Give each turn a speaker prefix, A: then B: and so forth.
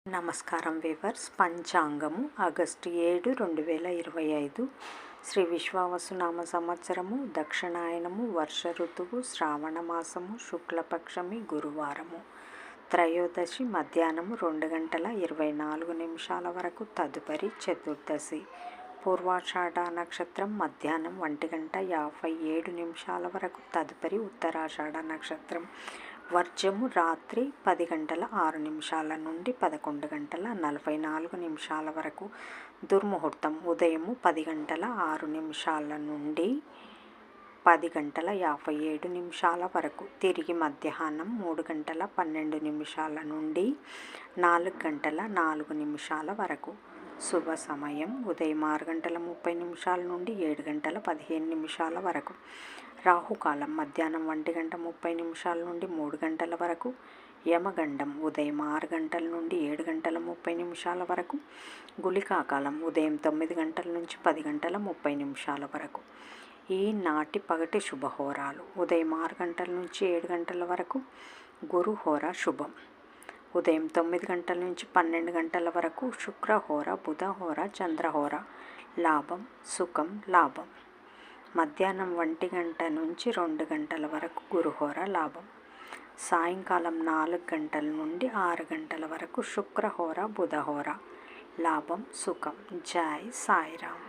A: నమస్కారం weavers. పంచాంగము August 7, 2025 Shri విశ్వావసునామ సంవత్సరము, దక్షిణాయనము, వర్ష ఋతువు, శ్రావణ మాసము, శుక్లపక్షమి, గురువారము, త్రయోదశి మధ్యాహ్నము 2 గంటల 24 నిమిషాల వరకు, తదుపరి చతుర్దశి. పూర్వాషాఢ నక్షత్రం మధ్యాహ్నం 1 గంట 57 నిమిషాల వరకు, తదుపరి ఉత్తరాషాఢ నక్షత్రం. వర్జము రాత్రి 10 గంటల 6 నిమిషాల నుండి 11 గంటల 44 నిమిషాల వరకు. దుర్ముహూర్తం ఉదయము 10 గంటల 6 నిమిషాల నుండి 10 గంటల 57 నిమిషాల వరకు. తిరిగి మధ్యాహ్నం 3 గంటల 12 నిమిషాల నుండి 4 గంటల 4 నిమిషాల వరకు. శుభ సమయం ఉదయం 6 గంటల 30 నిమిషాల నుండి 7 గంటల 15 నిమిషాల వరకు. రాహుకాలం మధ్యాహ్నం 1 గంట 30 నిమిషాల నుండి 3 గంటల వరకు. యమగండం ఉదయం 6 గంటల నుండి 7 గంటల 30 నిమిషాల వరకు. గుళికాకాలం ఉదయం 9 గంటల నుంచి 10 గంటల 30 నిమిషాల వరకు. ఈనాటి పగటి శుభహోరాలు: ఉదయం 6 గంటల నుంచి 7 గంటల వరకు గురుహోర శుభం. ఉదయం 9 గంటల నుంచి 12 గంటల వరకు శుక్రహోర, బుధహోర, చంద్రహోర. లాభం సుఖం లాభం. మధ్యాహ్నం 1 గంట నుంచి 2 గంటల వరకు గురుహోర లాభం. సాయంకాలం 4 గంటల నుండి 6 గంటల వరకు శుక్రహోర, బుధహోర. లాభం సుఖం. జై సాయిరామ్.